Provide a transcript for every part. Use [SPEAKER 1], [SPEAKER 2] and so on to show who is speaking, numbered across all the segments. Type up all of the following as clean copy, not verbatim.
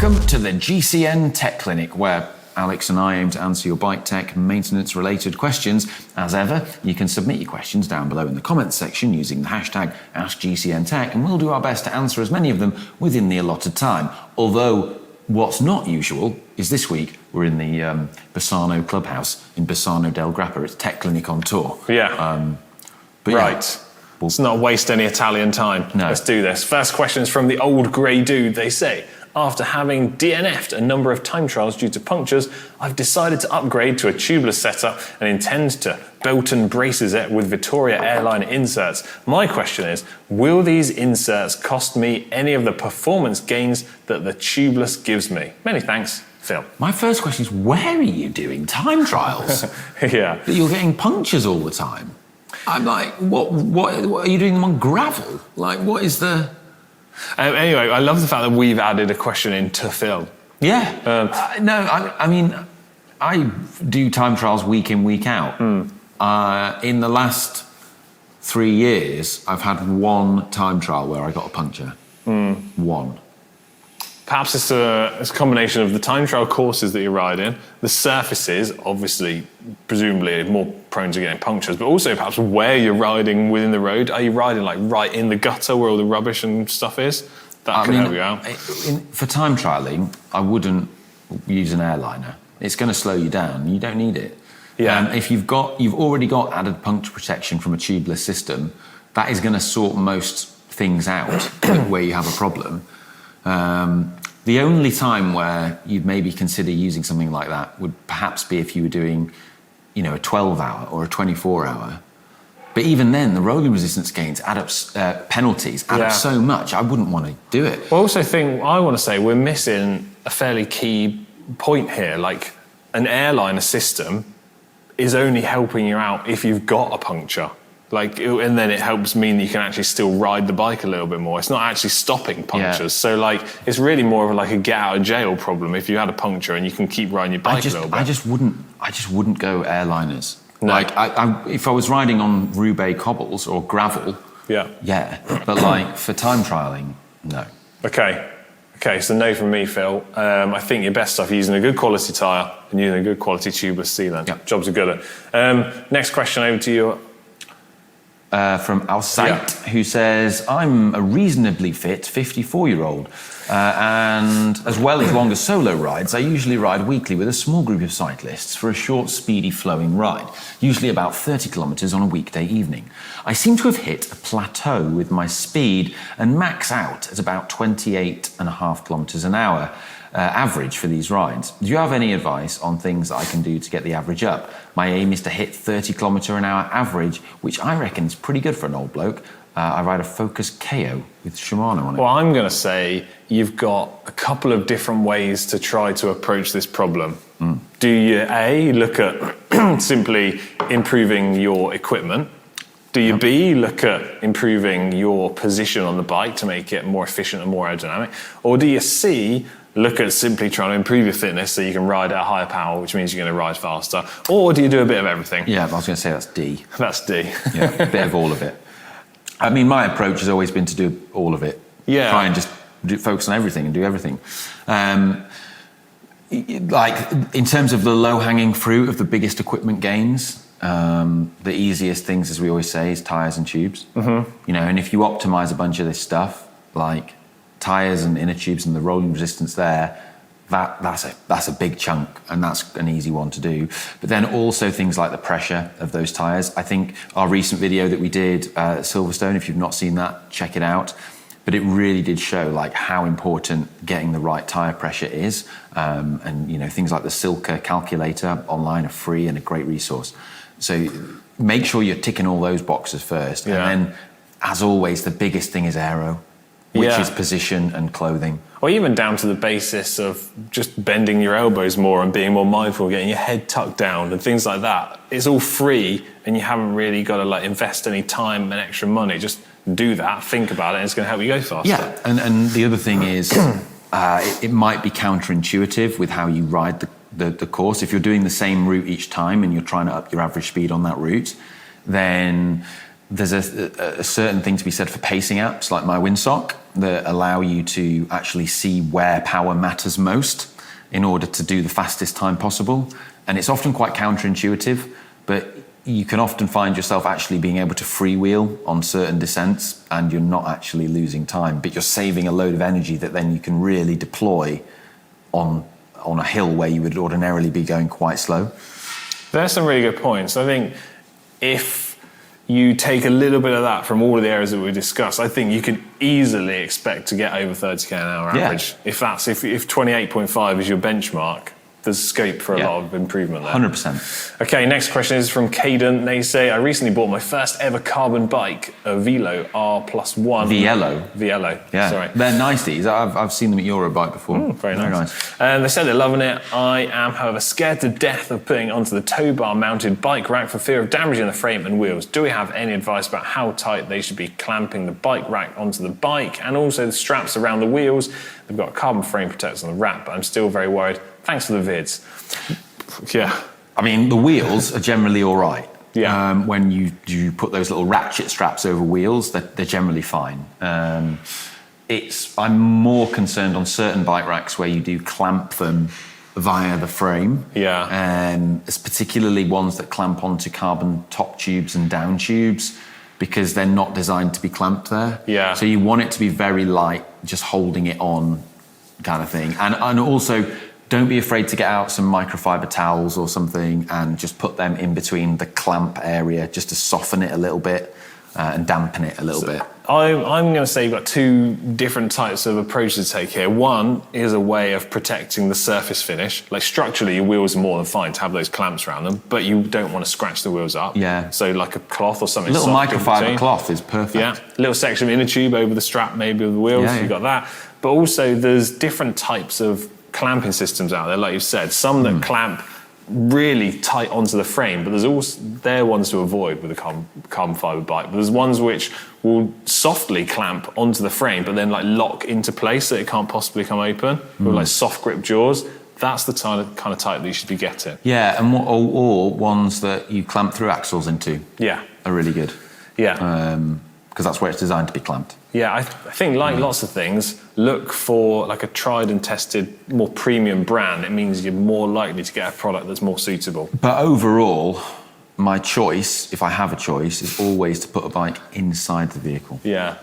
[SPEAKER 1] Welcome to the GCN Tech Clinic, where Alex and I aim to answer your bike tech maintenance-related questions. As ever, you can submit your questions down below in the comments section using the hashtag askgcntech, and we'll do our best to answer as many of them within the allotted time. Although, what's not usual is this week we're in the Bassano clubhouse in Bassano del Grappa. It's Tech Clinic on tour.
[SPEAKER 2] Yeah. Right. Let's not waste any Italian time.
[SPEAKER 1] No.
[SPEAKER 2] Let's do this. First question is from the old grey dude. They say, after having DNF'd a number of time trials due to punctures, I've decided to upgrade to a tubeless setup and intend to belt and braces it with Vittoria airline inserts. My question is, will these inserts cost me any of the performance gains that the tubeless gives me? Many thanks, Phil.
[SPEAKER 1] My first question is, where are you doing time trials?
[SPEAKER 2] Yeah.
[SPEAKER 1] That you're getting punctures all the time. I'm like, what are you doing them on gravel? Like, what is the...
[SPEAKER 2] Anyway, I love the fact that we've added a question in to Phil.
[SPEAKER 1] Yeah. I mean, I do time trials week in, week out. In the last 3 years, I've had one time trial where I got a puncture. One.
[SPEAKER 2] Perhaps it's a combination of the time trial courses that you ride in, the surfaces, obviously, presumably more prone to getting punctures, but also perhaps where you're riding within the road. Are you riding like right in the gutter where all the rubbish and stuff is? That can help you out.
[SPEAKER 1] For time trialing, I wouldn't use an airliner. It's going to slow you down. You don't need it.
[SPEAKER 2] Yeah.
[SPEAKER 1] If you've already got added puncture protection from a tubeless system, that is going to sort most things out where you have a problem. The only time where you'd maybe consider using something like that would perhaps be if you were doing, a 12-hour or a 24-hour. But even then, the rolling resistance gains add up, penalties add up so much, I wouldn't want to do it.
[SPEAKER 2] Well, I want to say we're missing a fairly key point here. Like, an airliner system is only helping you out if you've got a puncture. And then it helps mean that you can actually still ride the bike a little bit more. It's not actually stopping punctures.
[SPEAKER 1] Yeah.
[SPEAKER 2] So, it's really more of a get out of jail problem if you had a puncture and you can keep riding your bike a little bit.
[SPEAKER 1] I just wouldn't go airliners.
[SPEAKER 2] No.
[SPEAKER 1] If I was riding on Roubaix cobbles or gravel, yeah. But for time trialing, no.
[SPEAKER 2] Okay, so no from me, Phil. I think you're best off using a good quality tyre and using a good quality tubeless sealant. Yep. Jobs are good at. Next question over to you.
[SPEAKER 1] From Albeit, who says, I'm a reasonably fit 54-year-old, and as well as longer solo rides, I usually ride weekly with a small group of cyclists for a short, speedy, flowing ride, usually about 30 kilometres on a weekday evening. I seem to have hit a plateau with my speed and max out at about 28.5 kilometres an hour. Average for these rides. Do you have any advice on things that I can do to get the average up? My aim is to hit 30 kilometre an hour average, which I reckon is pretty good for an old bloke. I ride a Focus KO with Shimano on it.
[SPEAKER 2] Well, I'm going to say you've got a couple of different ways to try to approach this problem. Do you, A, look at simply improving your equipment? Do you, B, look at improving your position on the bike to make it more efficient and more aerodynamic? Or do you, C, look at simply trying to improve your fitness so you can ride at a higher power, which means you're going to ride faster? Or do you do a bit of everything?
[SPEAKER 1] Yeah, I was going to say that's D.
[SPEAKER 2] That's D.
[SPEAKER 1] Yeah, a bit of all of it. I mean, my approach has always been to do all of it.
[SPEAKER 2] Yeah.
[SPEAKER 1] Try and just focus on everything and do everything. In terms of the low-hanging fruit of the biggest equipment gains, the easiest things, as we always say, is tyres and tubes. And if you optimise a bunch of this stuff, like tyres and inner tubes and the rolling resistance there, that's a big chunk, and that's an easy one to do. But then also things like the pressure of those tyres. I think our recent video that we did at Silverstone, if you've not seen that, check it out. But it really did show how important getting the right tyre pressure is. And things like the Silka calculator online are free and a great resource. So make sure you're ticking all those boxes first.
[SPEAKER 2] Yeah.
[SPEAKER 1] And then, as always, the biggest thing is aero, which is position and clothing.
[SPEAKER 2] Or even down to the basis of just bending your elbows more and being more mindful, getting your head tucked down and things like that. It's all free and you haven't really got to invest any time and extra money. Just do that, think about it, and it's going to help you go faster.
[SPEAKER 1] Yeah, and the other thing is it might be counterintuitive with how you ride the course. If you're doing the same route each time and you're trying to up your average speed on that route, then there's a certain thing to be said for pacing apps like my Windsock. that allow you to actually see where power matters most in order to do the fastest time possible. And it's often quite counterintuitive, but you can often find yourself actually being able to freewheel on certain descents and you're not actually losing time, but you're saving a load of energy that then you can really deploy on a hill where you would ordinarily be going quite slow.
[SPEAKER 2] There's some really good points. I think if you take a little bit of that from all of the areas that we discussed, I think you can easily expect to get over 30k an hour average. If 28.5 is your benchmark, there's scope for a lot of improvement there.
[SPEAKER 1] 100%.
[SPEAKER 2] Okay, next question is from Caden. They say, I recently bought my first ever carbon bike, a Velo R+1. Viello.
[SPEAKER 1] Yeah,
[SPEAKER 2] sorry.
[SPEAKER 1] They're nice, these. I've seen them at Eurobike before.
[SPEAKER 2] Very nice. And they said they're loving it. I am, however, scared to death of putting it onto the tow bar mounted bike rack for fear of damaging the frame and wheels. Do we have any advice about how tight they should be clamping the bike rack onto the bike and also the straps around the wheels? They've got carbon frame protectors on the wrap, but I'm still very worried. Thanks for the vids. Yeah.
[SPEAKER 1] I mean, the wheels are generally all right.
[SPEAKER 2] Yeah.
[SPEAKER 1] When you put those little ratchet straps over wheels, they're generally fine. I'm more concerned on certain bike racks where you do clamp them via the frame.
[SPEAKER 2] Yeah.
[SPEAKER 1] It's particularly ones that clamp onto carbon top tubes and down tubes because they're not designed to be clamped there.
[SPEAKER 2] Yeah.
[SPEAKER 1] So you want it to be very light, just holding it on kind of thing. And also, don't be afraid to get out some microfiber towels or something and just put them in between the clamp area just to soften it a little bit and dampen it a little bit.
[SPEAKER 2] I'm going to say you've got two different types of approaches to take here. One is a way of protecting the surface finish. Like structurally, your wheels are more than fine to have those clamps around them, but you don't want to scratch the wheels up.
[SPEAKER 1] Yeah.
[SPEAKER 2] So like a cloth or something.
[SPEAKER 1] A little
[SPEAKER 2] soft
[SPEAKER 1] microfiber cloth is perfect.
[SPEAKER 2] Yeah. A little section of inner tube over the strap maybe of the wheels.
[SPEAKER 1] Yeah,
[SPEAKER 2] You've got that. But also there's different types of clamping systems out there, like you said. Some that clamp really tight onto the frame, but there's also they're ones to avoid with a carbon fiber bike. But there's ones which will softly clamp onto the frame, but then like lock into place so it can't possibly come open with like soft grip jaws. That's the kind of type that you should be getting.
[SPEAKER 1] Yeah, and or ones that you clamp through axles into.
[SPEAKER 2] Yeah,
[SPEAKER 1] are really good.
[SPEAKER 2] Yeah,
[SPEAKER 1] because that's where it's designed to be clamped.
[SPEAKER 2] Yeah, I think like lots of things, look for like a tried and tested, more premium brand. It means you're more likely to get a product that's more suitable.
[SPEAKER 1] But overall, my choice, if I have a choice, is always to put a bike inside the vehicle.
[SPEAKER 2] Yeah,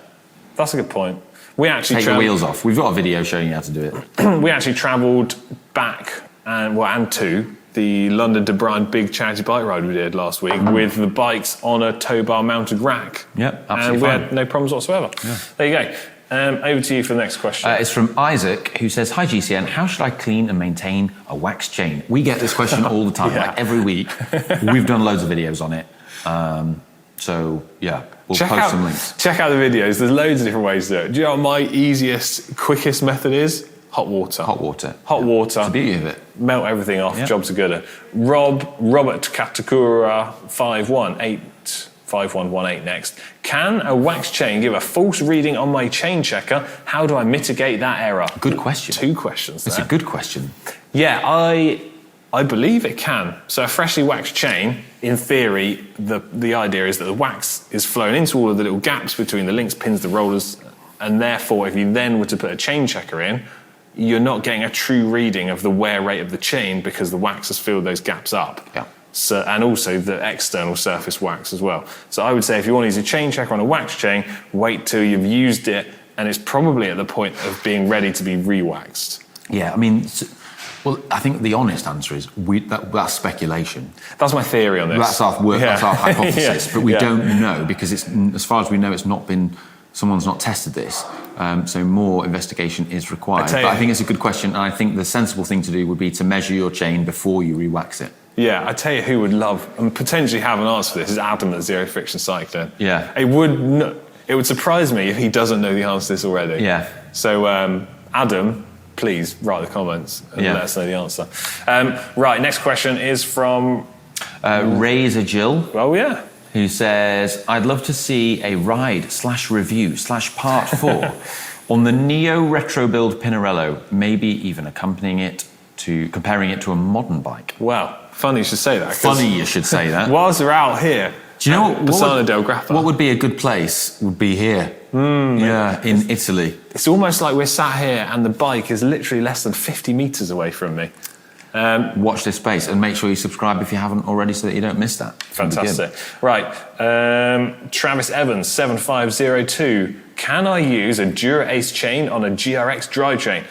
[SPEAKER 2] that's a good point. We actually
[SPEAKER 1] take the wheels off. We've got a video showing you how to do it.
[SPEAKER 2] We actually travelled back and to the London to Brighton big charity bike ride we did last week with the bikes on a tow bar mounted rack.
[SPEAKER 1] Yep, absolutely
[SPEAKER 2] and we
[SPEAKER 1] fine.
[SPEAKER 2] had no problems whatsoever. Yeah. There you go. Over to you for the next question.
[SPEAKER 1] It's from Isaac, who says, "Hi GCN, how should I clean and maintain a wax chain?" We get this question all the time, like every week. We've done loads of videos on it. So yeah, we'll post some links.
[SPEAKER 2] Check out the videos. There's loads of different ways to do it. Do you know what my easiest, quickest method is? Hot water.
[SPEAKER 1] Hot water.
[SPEAKER 2] Hot water.
[SPEAKER 1] It's the beauty of it.
[SPEAKER 2] Melt everything off. Yep. Jobs are good. Robert Katakura 5118 next. Can a wax chain give a false reading on my chain checker? How do I mitigate that error?
[SPEAKER 1] Good question.
[SPEAKER 2] Two questions there.
[SPEAKER 1] It's a good question.
[SPEAKER 2] Yeah, I believe it can. So a freshly waxed chain, in theory, the idea is that the wax is flowing into all of the little gaps between the links, pins, the rollers, and therefore if you then were to put a chain checker in, you're not getting a true reading of the wear rate of the chain because the wax has filled those gaps up.
[SPEAKER 1] Yeah.
[SPEAKER 2] So, and also the external surface wax as well. So I would say if you want to use a chain checker on a wax chain, wait till you've used it and it's probably at the point of being ready to be re-waxed.
[SPEAKER 1] Yeah, I mean, well, I think the honest answer is that's speculation.
[SPEAKER 2] That's my theory on this.
[SPEAKER 1] That's our work, that's our hypothesis, but we don't know because it's, as far as we know, it's not been, someone's not tested this. So more investigation is required. But I think it's a good question, and I think the sensible thing to do would be to measure your chain before you re-wax it.
[SPEAKER 2] Yeah, I tell you who would love and potentially have an answer for this is Adam at Zero Friction Cycling.
[SPEAKER 1] Yeah.
[SPEAKER 2] It would surprise me if he doesn't know the answer to this already.
[SPEAKER 1] Yeah.
[SPEAKER 2] So Adam, please write the comments and let us know the answer. Right, next question is from
[SPEAKER 1] Razor Jill.
[SPEAKER 2] Oh yeah.
[SPEAKER 1] Who says, "I'd love to see a ride/review/part 4 on the Neo Retro Build Pinarello, maybe even comparing it to a modern bike."
[SPEAKER 2] Wow, funny you should say that.
[SPEAKER 1] Funny you should say that.
[SPEAKER 2] Whilst we're out here,
[SPEAKER 1] Do you know what?
[SPEAKER 2] Bassano del Grappa.
[SPEAKER 1] What would be a good place would be here. In Italy.
[SPEAKER 2] It's almost like we're sat here and the bike is literally less than 50 metres away from me.
[SPEAKER 1] Watch this space and make sure you subscribe if you haven't already so that you don't miss that.
[SPEAKER 2] Fantastic. Right. Travis Evans, 7502. Can I use a Dura-ace chain on a GRX drivetrain?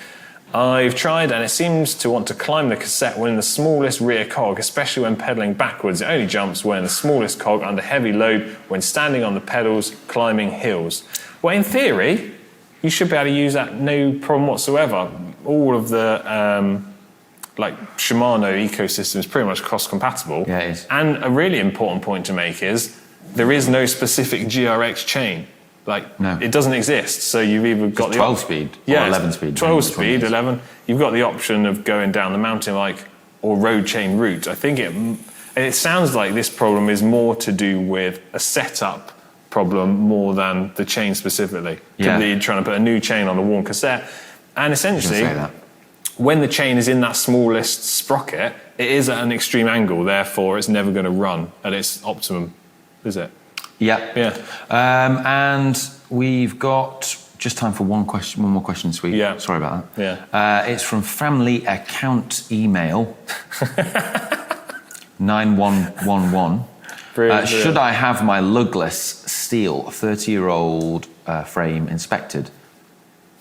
[SPEAKER 2] I've tried and it seems to want to climb the cassette when in the smallest rear cog, especially when pedalling backwards. It only jumps when the smallest cog under heavy load when standing on the pedals, climbing hills. Well, in theory, you should be able to use that no problem whatsoever. All of the Shimano ecosystem is pretty much cross-compatible.
[SPEAKER 1] Yeah, it is.
[SPEAKER 2] And a really important point to make is there is no specific GRX chain.
[SPEAKER 1] No.
[SPEAKER 2] It doesn't exist. So you've either got the
[SPEAKER 1] 12 speed or 11 speed.
[SPEAKER 2] 12 speed, 11. You've got the option of going down the mountain bike or road chain route. I think it sounds like this problem is more to do with a setup problem more than the chain specifically.
[SPEAKER 1] Yeah.
[SPEAKER 2] You're trying to put a new chain on a worn cassette. And essentially, when the chain is in that smallest sprocket, it is at an extreme angle. Therefore, it's never going to run at its optimum, is it?
[SPEAKER 1] Yeah. And we've got just time for one more question this week.
[SPEAKER 2] Yeah.
[SPEAKER 1] Sorry about that.
[SPEAKER 2] Yeah.
[SPEAKER 1] It's from family account email 9111. Should I have my lugless steel 30-year-old frame inspected?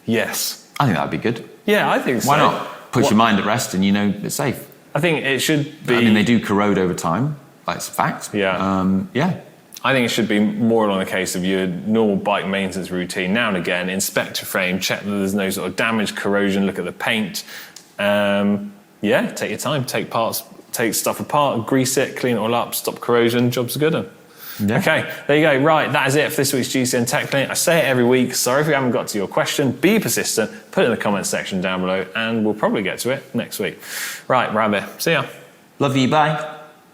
[SPEAKER 2] Yes.
[SPEAKER 1] I think that would be good.
[SPEAKER 2] Yeah, I think so.
[SPEAKER 1] Why not? Puts your mind at rest and you know it's safe.
[SPEAKER 2] I think it should be...
[SPEAKER 1] I mean, they do corrode over time. That's a fact.
[SPEAKER 2] Yeah.
[SPEAKER 1] Yeah.
[SPEAKER 2] I think it should be more along the case of your normal bike maintenance routine. Now and again, inspect your frame, check that there's no sort of damage, corrosion, look at the paint. Take your time, take stuff apart, grease it, clean it all up, stop corrosion, job's a good one. Yeah. Okay, there you go. Right, that is it for this week's GCN Tech Clinic. I say it every week. Sorry if we haven't got to your question. Be persistent, put it in the comments section down below, and we'll probably get to it next week. Right, we're out there. See ya.
[SPEAKER 1] Love you, bye.